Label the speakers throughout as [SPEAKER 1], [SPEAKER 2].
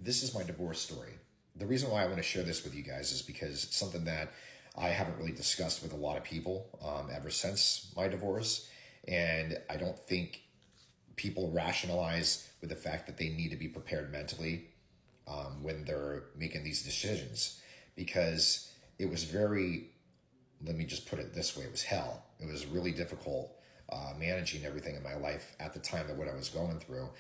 [SPEAKER 1] this is my divorce story. The reason why I want to share this with you guys is because it's something that I haven't really discussed with a lot of people ever since my divorce. And I don't think people rationalize with the fact that they need to be prepared mentally when they're making these decisions. Because it was very, let me just put it this way, it was hell. It was really difficult managing everything in my life at the time of what I was going through.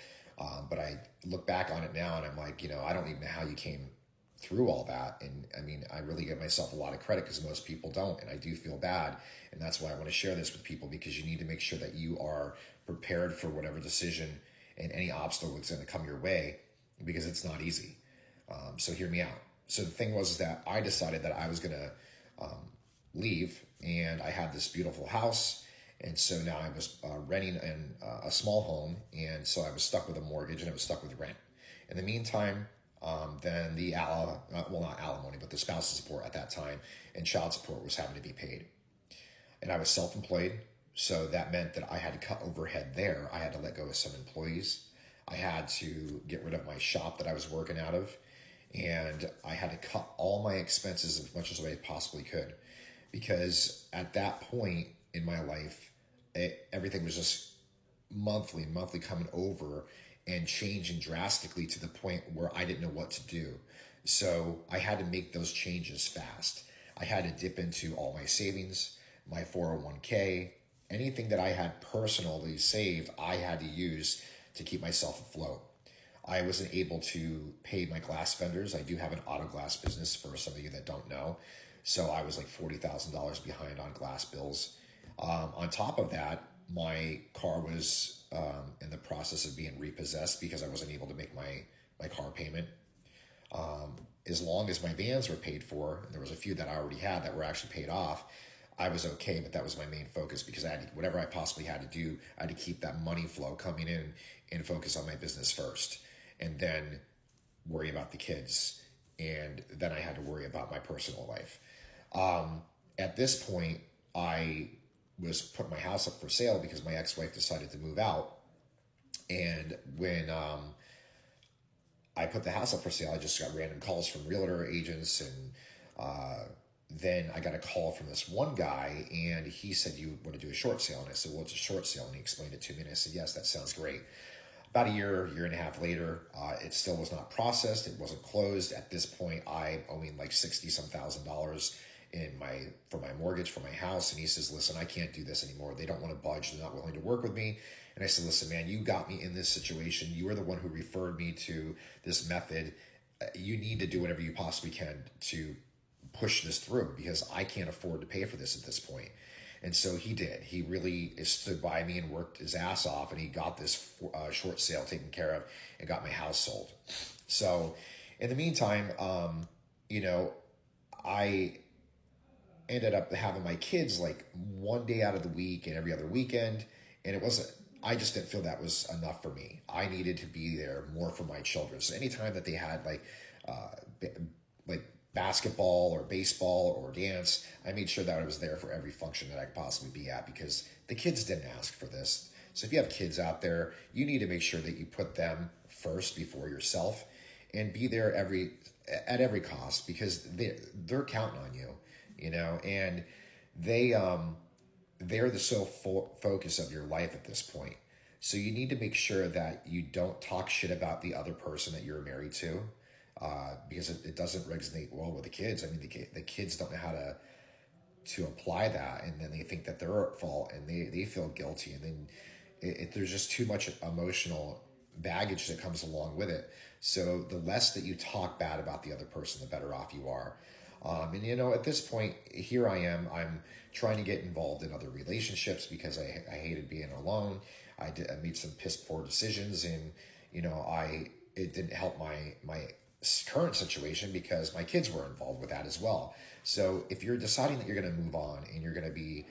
[SPEAKER 1] But I look back on it now and I'm like, I don't even know how you came through all that. And I mean, I really give myself a lot of credit because most people don't. And I do feel bad. And that's why I want to share this with people, because you need to make sure that you are prepared for whatever decision and any obstacle that's going to come your way, because it's not easy. So hear me out. So the thing was that I decided that I was going to leave, and I had this beautiful house. And so now I was renting in a small home. And so I was stuck with a mortgage and I was stuck with rent. In the meantime, then the, not alimony, but the spousal support at that time and child support was having to be paid. And I was self-employed. So that meant that I had to cut overhead there. I had to let go of some employees. I had to get rid of my shop that I was working out of. And I had to cut all my expenses as much as I possibly could. Because at that point in my life, everything was just monthly coming over and changing drastically to the point where I didn't know what to do. So I had to make those changes fast. I had to dip into all my savings, my 401k, anything that I had personally saved, I had to use to keep myself afloat. I wasn't able to pay my glass vendors. I do have an auto glass business for some of you that don't know. So I was like $40,000 behind on glass bills. On top of that, my car was in the process of being repossessed because I wasn't able to make my car payment. As long as my vans were paid for, and there was a few that I already had that were actually paid off, I was okay, but that was my main focus because I had to, whatever I possibly had to do, I had to keep that money flow coming in and focus on my business first, and then worry about the kids, and then I had to worry about my personal life. At this point, I was putting my house up for sale because my ex-wife decided to move out. And when I put the house up for sale, I just got random calls from realtor agents. And then I got a call from this one guy, and he said, "You want to do a short sale?" And I said, "Well, it's a short sale." And he explained it to me, and I said, "Yes, that sounds great." About a year and a half later, it still was not processed. It wasn't closed. At this point, I'm owing like $60-some thousand for my mortgage for my house. And he says, "Listen, I can't do this anymore. They don't want to budge. They're not willing to work with me." And I said, "Listen, man, you got me in this situation. You were the one who referred me to this method. You need to do whatever you possibly can to push this through because I can't afford to pay for this at this point." And so he did. He really stood by me and worked his ass off, and he got this short sale taken care of and got my house sold. So in the meantime, I ended up having my kids like one day out of the week and every other weekend. And I just didn't feel that was enough for me. I needed to be there more for my children. So anytime that they had like basketball or baseball or dance, I made sure that I was there for every function that I could possibly be at because the kids didn't ask for this. So if you have kids out there, you need to make sure that you put them first before yourself and be there at every cost because they're counting on you, and they're the sole focus of your life at this point. So you need to make sure that you don't talk shit about the other person that you're married to. Because it doesn't resonate well with the kids. I mean, the kids don't know how to apply that, and then they think that they're at fault, and they feel guilty, and then there's just too much emotional baggage that comes along with it. So the less that you talk bad about the other person, the better off you are. And at this point, here I am. I'm trying to get involved in other relationships because I hated being alone. I made some piss poor decisions, and it didn't help my current situation because my kids were involved with that as well. So if you're deciding that you're going to move on and you're going to be,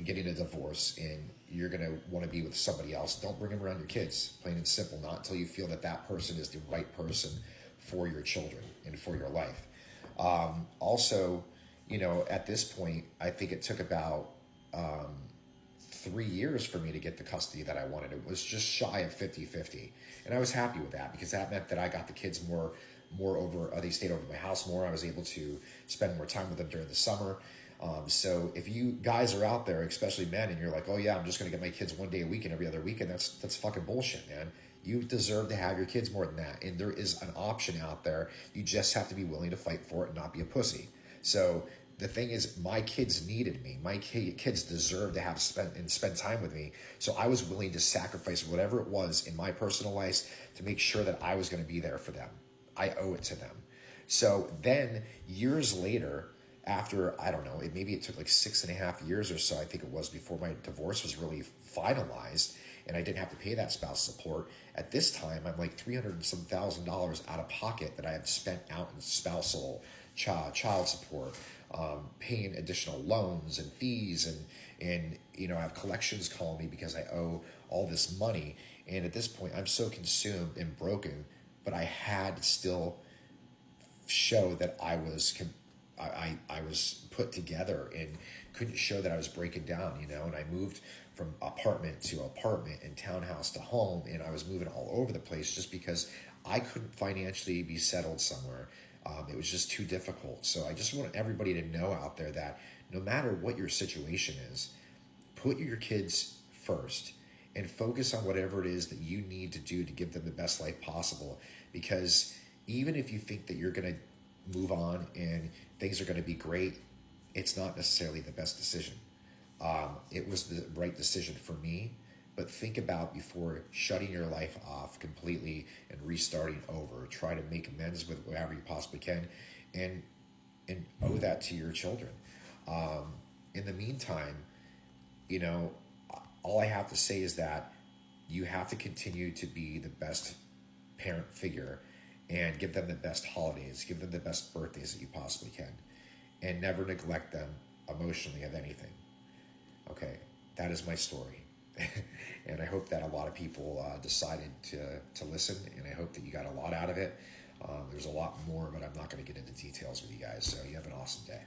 [SPEAKER 1] getting a divorce and you're going to want to be with somebody else, don't bring them around your kids, plain and simple, not until you feel that that person is the right person for your children and for your life. Also, at this point, I think it took about 3 years for me to get the custody that I wanted. It was just shy of 50-50. And I was happy with that because that meant that I got the kids more over, they stayed over my house more. I was able to spend more time with them during the summer. So if you guys are out there, especially men, and you're like, oh yeah, I'm just going to get my kids 1 day a week and every other weekend, that's fucking bullshit, man. You deserve to have your kids more than that. And there is an option out there. You just have to be willing to fight for it and not be a pussy. So the thing is, my kids needed me. My kids deserve to have spend time with me. So I was willing to sacrifice whatever it was in my personal life to make sure that I was going to be there for them. I owe it to them. So then years later, after, I don't know, maybe it took like 6.5 years or so, I think it was, before my divorce was really finalized and I didn't have to pay that spouse support. At this time, I'm like $300 and some thousand out of pocket that I had spent out in spousal child support, paying additional loans and fees, and you know, I have collections calling me because I owe all this money. And at this point, I'm so consumed and broken, but I had to still show that I was put together and couldn't show that I was breaking down, you know. And I moved from apartment to apartment and townhouse to home, and I was moving all over the place just because I couldn't financially be settled somewhere. It was just too difficult. So I just want everybody to know out there that no matter what your situation is, put your kids first and focus on whatever it is that you need to do to give them the best life possible. Because even if you think that you're going to move on and things are going to be great, it's not necessarily the best decision. It was the right decision for me, but think about before shutting your life off completely and restarting over. Try to make amends with whatever you possibly can, and owe that to your children. In the meantime, you know, all I have to say is that you have to continue to be the best parent figure and give them the best holidays, give them the best birthdays that you possibly can, and never neglect them emotionally of anything. Okay, that is my story. And I hope that a lot of people decided to listen, and I hope that you got a lot out of it. There's a lot more, but I'm not going to get into details with you guys, so you have an awesome day.